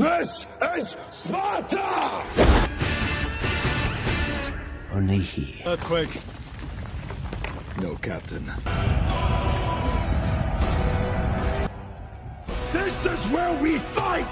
This is Sparta! Only here. Earthquake. No, Captain. This is where we fight!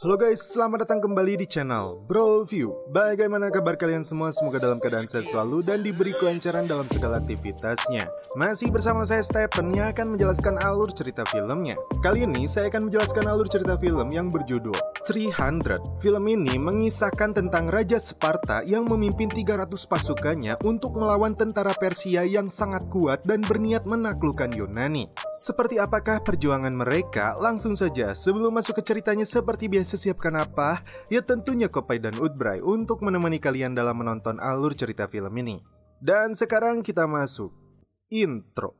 Halo guys, selamat datang kembali di channel Bro View. Bagaimana kabar kalian semua? Semoga dalam keadaan sehat selalu dan diberi kelancaran dalam segala aktivitasnya. Masih bersama saya Stephen yang akan menjelaskan alur cerita filmnya. Kali ini saya akan menjelaskan alur cerita film yang berjudul 300. Film ini mengisahkan tentang Raja Sparta yang memimpin 300 pasukannya untuk melawan tentara Persia yang sangat kuat dan berniat menaklukkan Yunani. Seperti apakah perjuangan mereka? Langsung saja, sebelum masuk ke ceritanya seperti biasa, siapkan apa? Ya tentunya Kopai dan Udbray untuk menemani kalian dalam menonton alur cerita film ini. Dan sekarang kita masuk intro.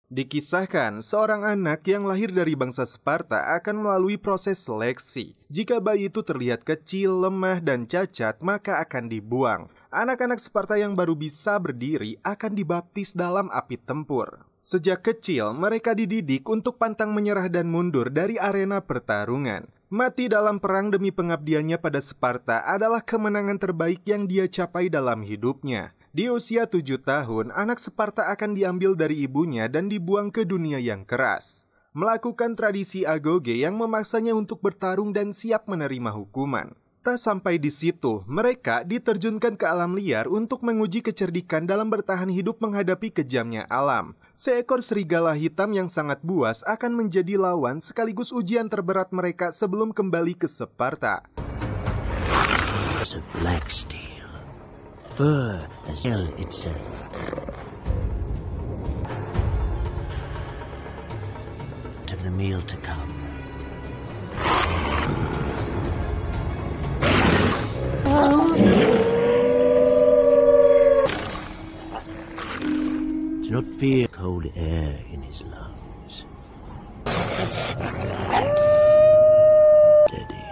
Dikisahkan, seorang anak yang lahir dari bangsa Sparta akan melalui proses seleksi. Jika bayi itu terlihat kecil, lemah, dan cacat, maka akan dibuang. Anak-anak Sparta yang baru bisa berdiri akan dibaptis dalam api tempur. Sejak kecil, mereka dididik untuk pantang menyerah dan mundur dari arena pertarungan. Mati dalam perang demi pengabdiannya pada Sparta adalah kemenangan terbaik yang dia capai dalam hidupnya. Di usia 7 tahun, anak Sparta akan diambil dari ibunya dan dibuang ke dunia yang keras. Melakukan tradisi agoge yang memaksanya untuk bertarung dan siap menerima hukuman. Tak sampai di situ, mereka diterjunkan ke alam liar untuk menguji kecerdikan dalam bertahan hidup menghadapi kejamnya alam. Seekor serigala hitam yang sangat buas akan menjadi lawan sekaligus ujian terberat mereka sebelum kembali ke Sparta. Fur as hell itself. To the meal to come. Do not fear cold air in his lungs. Steady.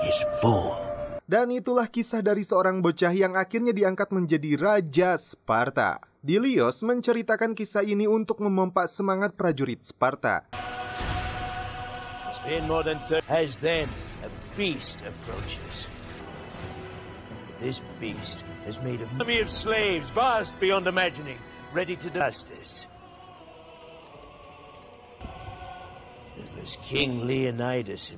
He's full. Dan itulah kisah dari seorang bocah yang akhirnya diangkat menjadi Raja Sparta. Dilios menceritakan kisah ini untuk memompa semangat prajurit Sparta. As then a beast approaches. This beast is made of army of slaves vast beyond imagining, ready to do justice. It was King Leonidas.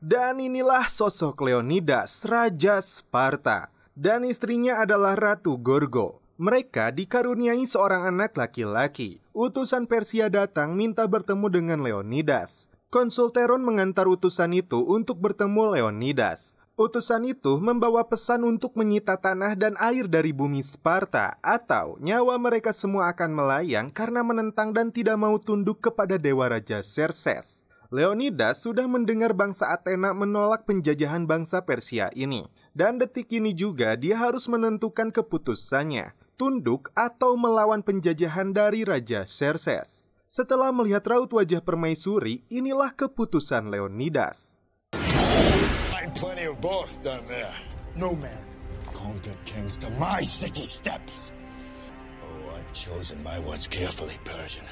Dan inilah sosok Leonidas, Raja Sparta. Dan istrinya adalah Ratu Gorgo. Mereka dikaruniai seorang anak laki-laki. Utusan Persia datang minta bertemu dengan Leonidas. Konsul Teron mengantar utusan itu untuk bertemu Leonidas. Utusan itu membawa pesan untuk menyita tanah dan air dari bumi Sparta, atau nyawa mereka semua akan melayang karena menentang dan tidak mau tunduk kepada Dewa Raja Xerxes. Leonidas sudah mendengar bangsa Athena menolak penjajahan bangsa Persia ini. Dan detik ini juga dia harus menentukan keputusannya, tunduk atau melawan penjajahan dari Raja Xerxes. Setelah melihat raut wajah permaisuri, inilah keputusan Leonidas. Find plenty of both down there. No man conquered kings to my city steps. Oh, I've chosen my words carefully, Persian.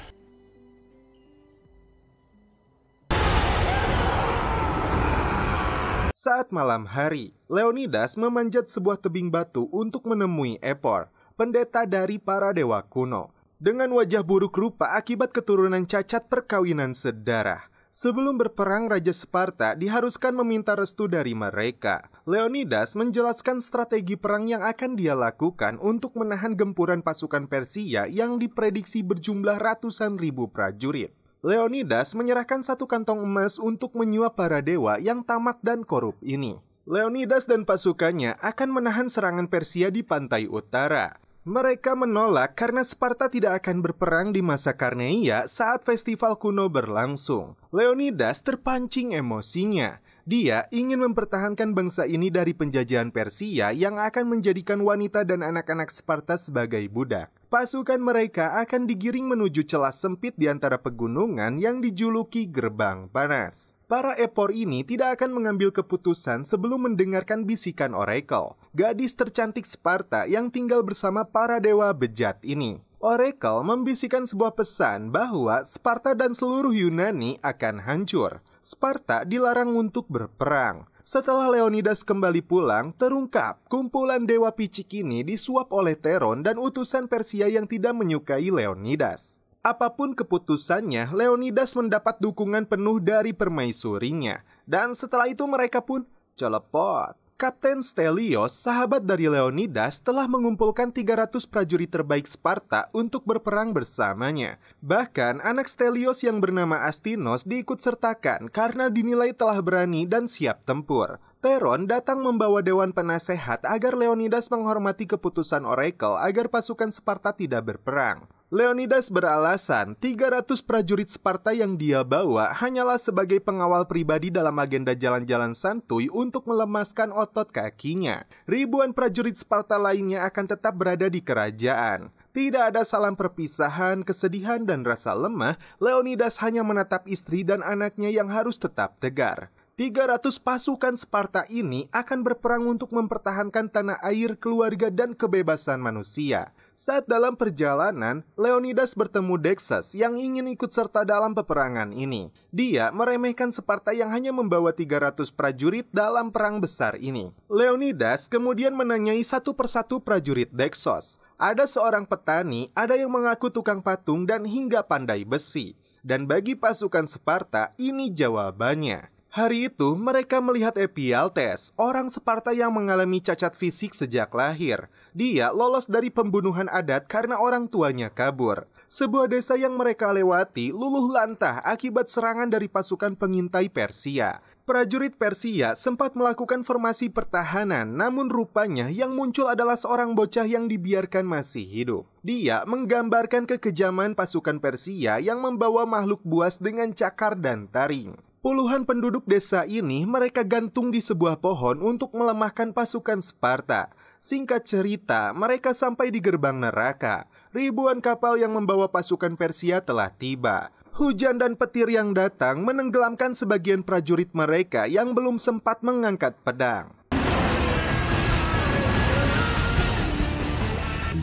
Saat malam hari, Leonidas memanjat sebuah tebing batu untuk menemui Epor, pendeta dari para dewa kuno. Dengan wajah buruk rupa akibat keturunan cacat perkawinan sedarah. Sebelum berperang, Raja Sparta diharuskan meminta restu dari mereka. Leonidas menjelaskan strategi perang yang akan dia lakukan untuk menahan gempuran pasukan Persia yang diprediksi berjumlah ratusan ribu prajurit. Leonidas menyerahkan satu kantong emas untuk menyuap para dewa yang tamak dan korup ini. Leonidas dan pasukannya akan menahan serangan Persia di pantai utara. Mereka menolak karena Sparta tidak akan berperang di masa Karneia saat festival kuno berlangsung. Leonidas terpancing emosinya. Dia ingin mempertahankan bangsa ini dari penjajahan Persia yang akan menjadikan wanita dan anak-anak Sparta sebagai budak. Pasukan mereka akan digiring menuju celah sempit di antara pegunungan yang dijuluki Gerbang Panas. Para epor ini tidak akan mengambil keputusan sebelum mendengarkan bisikan Oracle, gadis tercantik Sparta yang tinggal bersama para dewa bejat ini. Oracle membisikkan sebuah pesan bahwa Sparta dan seluruh Yunani akan hancur. Sparta dilarang untuk berperang. Setelah Leonidas kembali pulang, terungkap kumpulan dewa picik ini disuap oleh Theron dan utusan Persia yang tidak menyukai Leonidas. Apapun keputusannya, Leonidas mendapat dukungan penuh dari permaisurinya. Dan setelah itu mereka pun celepot. Kapten Stelios, sahabat dari Leonidas, telah mengumpulkan 300 prajurit terbaik Sparta untuk berperang bersamanya. Bahkan anak Stelios yang bernama Astinos diikut sertakan karena dinilai telah berani dan siap tempur. Theron datang membawa dewan penasehat agar Leonidas menghormati keputusan Oracle agar pasukan Sparta tidak berperang. Leonidas beralasan 300 prajurit Sparta yang dia bawa hanyalah sebagai pengawal pribadi dalam agenda jalan-jalan santuy untuk melemaskan otot kakinya. Ribuan prajurit Sparta lainnya akan tetap berada di kerajaan. Tidak ada salam perpisahan, kesedihan, dan rasa lemah. Leonidas hanya menatap istri dan anaknya yang harus tetap tegar. 300 pasukan Sparta ini akan berperang untuk mempertahankan tanah air, keluarga, dan kebebasan manusia. Saat dalam perjalanan, Leonidas bertemu Dexus yang ingin ikut serta dalam peperangan ini. Dia meremehkan Sparta yang hanya membawa 300 prajurit dalam perang besar ini. Leonidas kemudian menanyai satu persatu prajurit Dexus. Ada seorang petani, ada yang mengaku tukang patung, dan hingga pandai besi. Dan bagi pasukan Sparta, ini jawabannya. Hari itu, mereka melihat Ephialtes, orang Sparta yang mengalami cacat fisik sejak lahir. Dia lolos dari pembunuhan adat karena orang tuanya kabur. Sebuah desa yang mereka lewati luluh lantah akibat serangan dari pasukan pengintai Persia. Prajurit Persia sempat melakukan formasi pertahanan, namun rupanya yang muncul adalah seorang bocah yang dibiarkan masih hidup. Dia menggambarkan kekejaman pasukan Persia yang membawa makhluk buas dengan cakar dan taring. Puluhan penduduk desa ini mereka gantung di sebuah pohon untuk melemahkan pasukan Sparta. Singkat cerita, mereka sampai di gerbang neraka. Ribuan kapal yang membawa pasukan Persia telah tiba. Hujan dan petir yang datang menenggelamkan sebagian prajurit mereka yang belum sempat mengangkat pedang.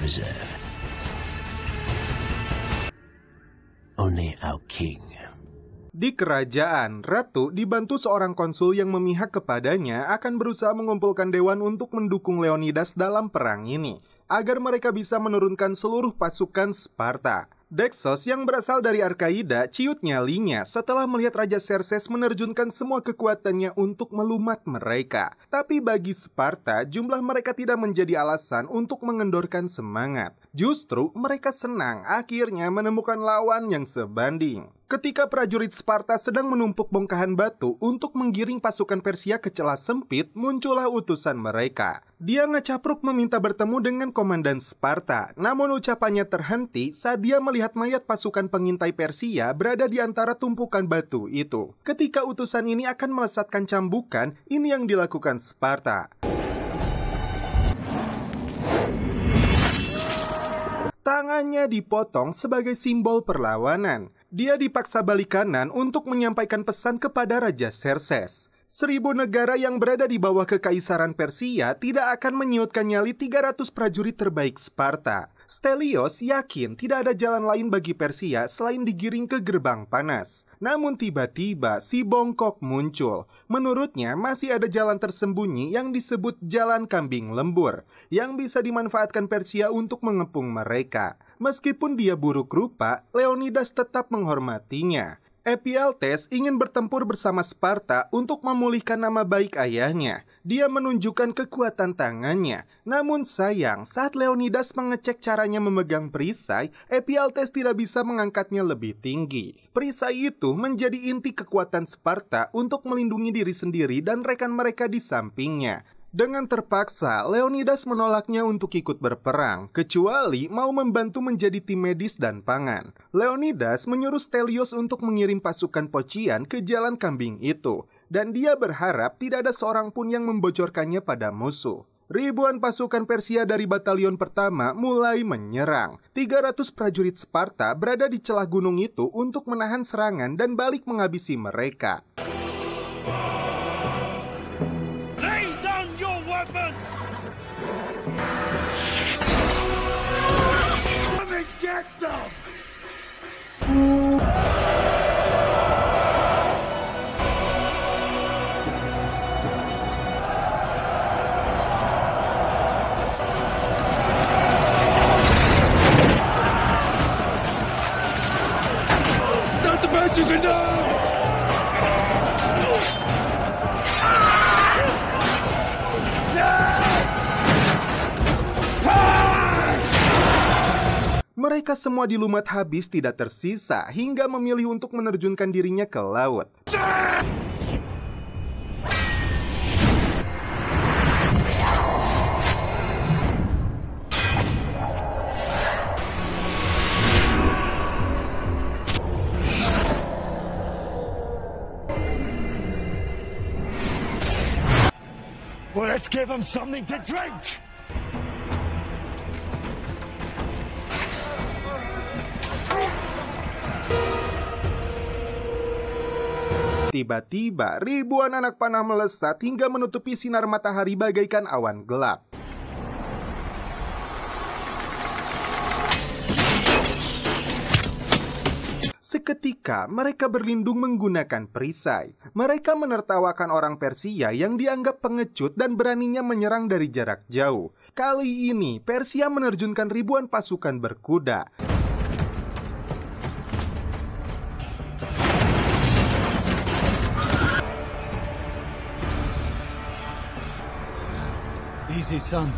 Reserve. Only our king. Di kerajaan, Ratu dibantu seorang konsul yang memihak kepadanya akan berusaha mengumpulkan dewan untuk mendukung Leonidas dalam perang ini, agar mereka bisa menurunkan seluruh pasukan Sparta. Dexos yang berasal dari Arkaida ciut nyalinya setelah melihat Raja Xerxes menerjunkan semua kekuatannya untuk melumat mereka. Tapi bagi Sparta, jumlah mereka tidak menjadi alasan untuk mengendorkan semangat. Justru mereka senang akhirnya menemukan lawan yang sebanding. Ketika prajurit Sparta sedang menumpuk bongkahan batu untuk menggiring pasukan Persia ke celah sempit, muncullah utusan mereka. Dia ngecapruk meminta bertemu dengan komandan Sparta, namun ucapannya terhenti saat dia melihat mayat pasukan pengintai Persia berada di antara tumpukan batu itu. Ketika utusan ini akan melesatkan cambukan, ini yang dilakukan Sparta. Tangannya dipotong sebagai simbol perlawanan. Dia dipaksa balik kanan untuk menyampaikan pesan kepada Raja Xerxes. 1000 negara yang berada di bawah kekaisaran Persia tidak akan menyiutkan nyali 300 prajurit terbaik Sparta. Stelios yakin tidak ada jalan lain bagi Persia selain digiring ke gerbang panas. Namun tiba-tiba si bongkok muncul. Menurutnya masih ada jalan tersembunyi yang disebut Jalan Kambing Lembur, yang bisa dimanfaatkan Persia untuk mengepung mereka. Meskipun dia buruk rupa, Leonidas tetap menghormatinya. Ephialtes ingin bertempur bersama Sparta untuk memulihkan nama baik ayahnya. Dia menunjukkan kekuatan tangannya. Namun sayang, saat Leonidas mengecek caranya memegang perisai, Ephialtes tidak bisa mengangkatnya lebih tinggi. Perisai itu menjadi inti kekuatan Sparta untuk melindungi diri sendiri dan rekan mereka di sampingnya. Dengan terpaksa, Leonidas menolaknya untuk ikut berperang, kecuali mau membantu menjadi tim medis dan pangan. Leonidas menyuruh Stelios untuk mengirim pasukan Pocian ke Jalan Kambing itu, dan dia berharap tidak ada seorang pun yang membocorkannya pada musuh. Ribuan pasukan Persia dari batalion pertama mulai menyerang. 300 prajurit Sparta berada di celah gunung itu untuk menahan serangan dan balik menghabisi mereka. Lay down your weapons! Come and get them! Mereka semua dilumat habis tidak tersisa hingga memilih untuk menerjunkan dirinya ke laut. Well, let's give them something to drink! Tiba-tiba, ribuan anak panah melesat hingga menutupi sinar matahari bagaikan awan gelap. Seketika, mereka berlindung menggunakan perisai. Mereka menertawakan orang Persia yang dianggap pengecut dan beraninya menyerang dari jarak jauh. Kali ini, Persia menerjunkan ribuan pasukan berkuda. Easy, son.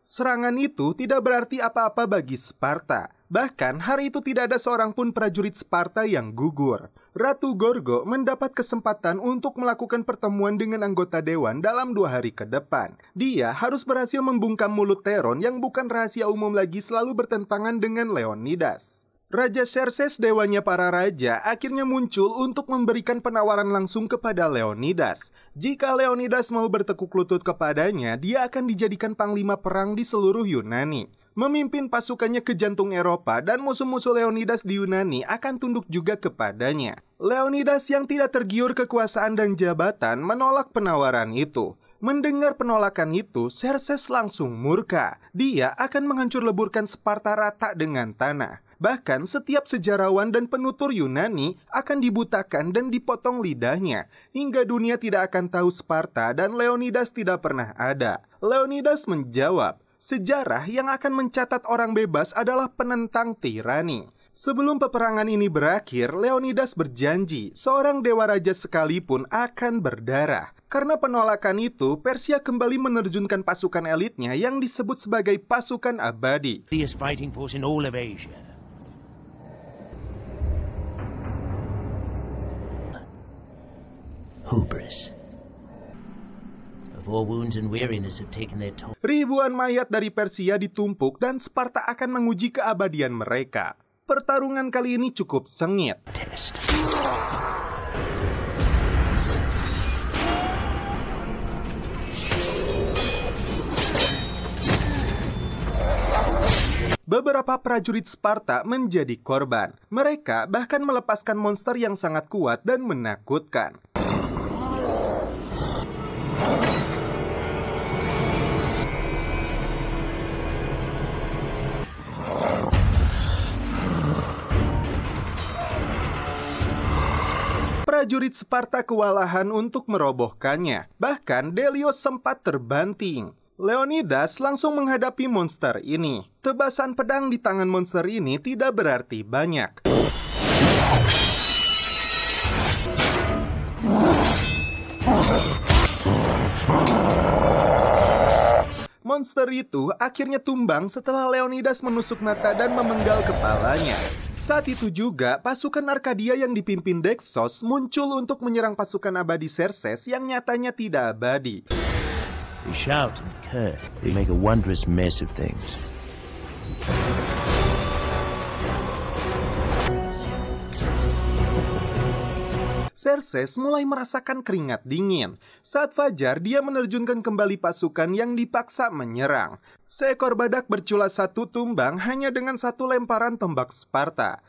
Serangan itu tidak berarti apa-apa bagi Sparta. Bahkan hari itu tidak ada seorang pun prajurit Sparta yang gugur. Ratu Gorgo mendapat kesempatan untuk melakukan pertemuan dengan anggota dewan dalam 2 hari ke depan. Dia harus berhasil membungkam mulut Teron yang bukan rahasia umum lagi selalu bertentangan dengan Leonidas. Raja Xerxes, dewanya para raja, akhirnya muncul untuk memberikan penawaran langsung kepada Leonidas. Jika Leonidas mau bertekuk lutut kepadanya, dia akan dijadikan panglima perang di seluruh Yunani. Memimpin pasukannya ke jantung Eropa dan musuh-musuh Leonidas di Yunani akan tunduk juga kepadanya. Leonidas yang tidak tergiur kekuasaan dan jabatan menolak penawaran itu. Mendengar penolakan itu, Xerxes langsung murka. Dia akan menghancur leburkan Sparta rata dengan tanah. Bahkan setiap sejarawan dan penutur Yunani akan dibutakan dan dipotong lidahnya, hingga dunia tidak akan tahu Sparta dan Leonidas tidak pernah ada. Leonidas menjawab, sejarah yang akan mencatat orang bebas adalah penentang tirani. Sebelum peperangan ini berakhir, Leonidas berjanji seorang dewa raja sekalipun akan berdarah. Karena penolakan itu, Persia kembali menerjunkan pasukan elitnya yang disebut sebagai pasukan abadi. Fighting force in all of Asia. Hubris. War wounds and weariness have taken their toll. Ribuan mayat dari Persia ditumpuk dan Sparta akan menguji keabadian mereka. Pertarungan kali ini cukup sengit. Beberapa prajurit Sparta menjadi korban. Mereka bahkan melepaskan monster yang sangat kuat dan menakutkan. Prajurit Sparta kewalahan untuk merobohkannya. Bahkan Delios sempat terbanting. Leonidas langsung menghadapi monster ini. Tebasan pedang di tangan monster ini tidak berarti banyak. Monster itu akhirnya tumbang setelah Leonidas menusuk mata dan memenggal kepalanya. Saat itu juga, pasukan Arkadia yang dipimpin Dexos muncul untuk menyerang pasukan abadi Xerxes yang nyatanya tidak abadi. They shout and curse. They make a wondrous mess of things. Xerxes mulai merasakan keringat dingin. Saat fajar, dia menerjunkan kembali pasukan yang dipaksa menyerang. Seekor badak bercula satu tumbang hanya dengan satu lemparan tombak Sparta.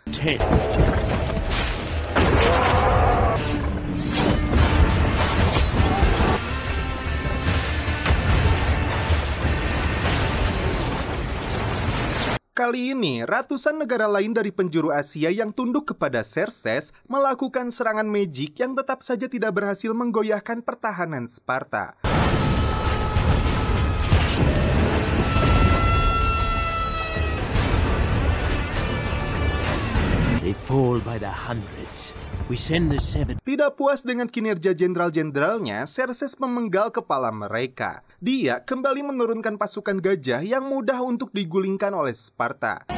Kali ini, ratusan negara lain dari penjuru Asia yang tunduk kepada Xerxes melakukan serangan magic yang tetap saja tidak berhasil menggoyahkan pertahanan Sparta. They fall by the hundreds. We send the seven. Tidak puas dengan kinerja jenderal-jenderalnya, Xerxes memenggal kepala mereka. Dia kembali menurunkan pasukan gajah yang mudah untuk digulingkan oleh Sparta.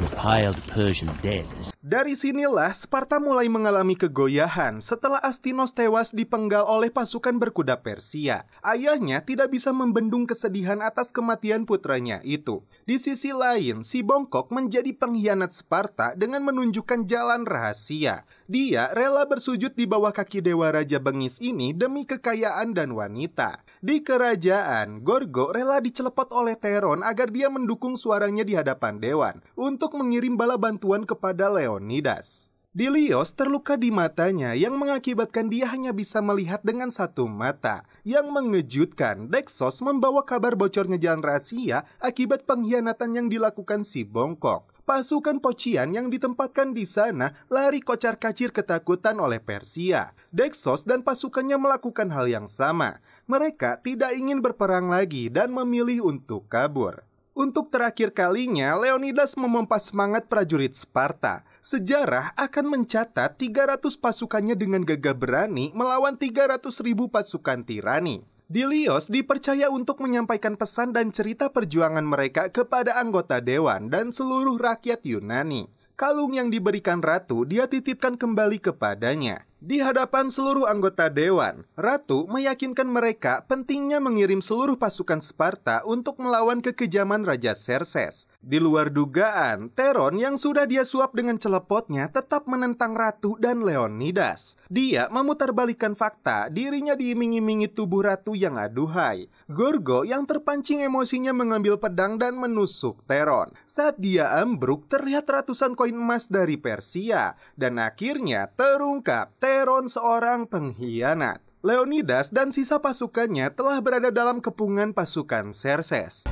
The piled Persian dead. Dari sinilah Sparta mulai mengalami kegoyahan setelah Astinos tewas dipenggal oleh pasukan berkuda Persia. Ayahnya tidak bisa membendung kesedihan atas kematian putranya itu. Di sisi lain, si bongkok menjadi pengkhianat Sparta dengan menunjukkan jalan rahasia. Dia rela bersujud di bawah kaki Dewa Raja Bengis ini demi kekayaan dan wanita. Di kerajaan, Gorgo rela dicelepot oleh Teron agar dia mendukung suaranya di hadapan Dewan untuk mengirim bala bantuan kepada Leonidas. Dilios terluka di matanya yang mengakibatkan dia hanya bisa melihat dengan satu mata. Yang mengejutkan, Dexos membawa kabar bocornya jalan rahasia akibat pengkhianatan yang dilakukan si bongkok. Pasukan Pocian yang ditempatkan di sana lari kocar-kacir ketakutan oleh Persia. Dexos dan pasukannya melakukan hal yang sama. Mereka tidak ingin berperang lagi dan memilih untuk kabur. Untuk terakhir kalinya, Leonidas memompa semangat prajurit Sparta. Sejarah akan mencatat 300 pasukannya dengan gagah berani melawan 300.000 pasukan tirani. Dilios dipercaya untuk menyampaikan pesan dan cerita perjuangan mereka kepada anggota dewan dan seluruh rakyat Yunani. Kalung yang diberikan ratu dia titipkan kembali kepadanya. Di hadapan seluruh anggota dewan, ratu meyakinkan mereka pentingnya mengirim seluruh pasukan Sparta untuk melawan kekejaman Raja Xerxes. Di luar dugaan, Teron yang sudah dia suap dengan celepotnya tetap menentang ratu dan Leonidas. Dia memutarbalikkan fakta, dirinya diiming-imingi tubuh ratu yang aduhai. Gorgo yang terpancing emosinya mengambil pedang dan menusuk Teron. Saat dia ambruk, terlihat ratusan koin emas dari Persia. Dan akhirnya terungkap Teron seorang pengkhianat. Leonidas dan sisa pasukannya telah berada dalam kepungan pasukan Xerxes.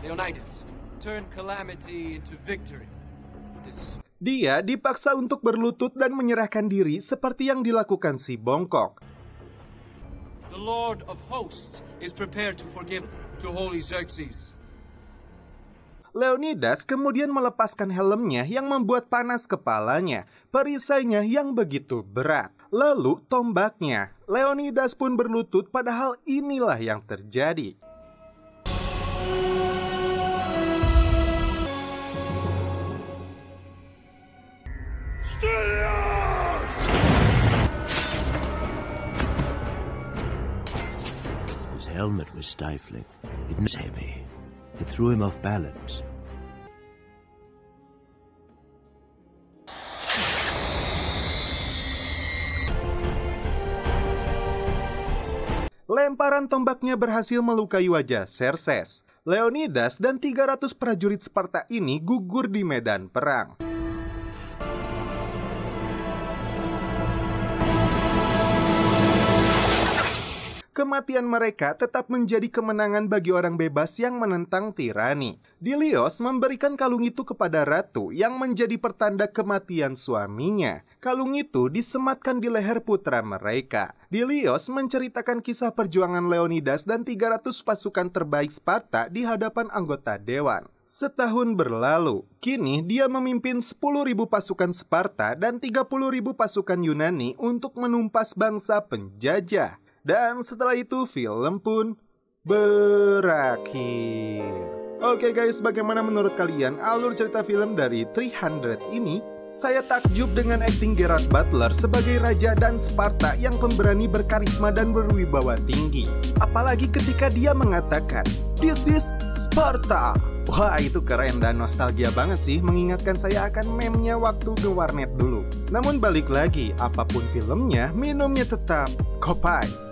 Leonidas, turn calamity into victory. Dia dipaksa untuk berlutut dan menyerahkan diri seperti yang dilakukan si bongkok. The Lord of Hosts is prepared to forgive to Holy Xerxes. Leonidas kemudian melepaskan helmnya yang membuat panas kepalanya, perisainya yang begitu berat. Lalu tombaknya. Leonidas pun berlutut padahal inilah yang terjadi. His helmet was stifling. It was heavy. It threw him off balance. Lemparan tombaknya berhasil melukai wajah Xerxes. Leonidas dan 300 prajurit Sparta ini gugur di medan perang. Kematian mereka tetap menjadi kemenangan bagi orang bebas yang menentang tirani. Dilios memberikan kalung itu kepada ratu yang menjadi pertanda kematian suaminya. Kalung itu disematkan di leher putra mereka. Dilios menceritakan kisah perjuangan Leonidas dan 300 pasukan terbaik Sparta di hadapan anggota dewan. Setahun berlalu, kini dia memimpin 10.000 pasukan Sparta dan 30.000 pasukan Yunani untuk menumpas bangsa penjajah. Dan setelah itu film pun berakhir. Oke guys, bagaimana menurut kalian alur cerita film dari 300 ini? Saya takjub dengan akting Gerard Butler sebagai raja dan Sparta yang pemberani, berkarisma dan berwibawa tinggi. Apalagi ketika dia mengatakan, "This is Sparta." Wah, itu keren dan nostalgia banget sih, mengingatkan saya akan meme-nya waktu ke warnet dulu. Namun balik lagi, apapun filmnya, minumnya tetap Kopai.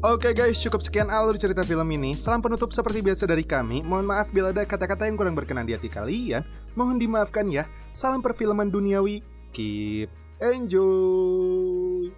Oke guys, cukup sekian alur cerita film ini. Salam penutup seperti biasa dari kami. Mohon maaf bila ada kata-kata yang kurang berkenan di hati kalian. Mohon dimaafkan ya. Salam perfilman duniawi. Keep enjoy.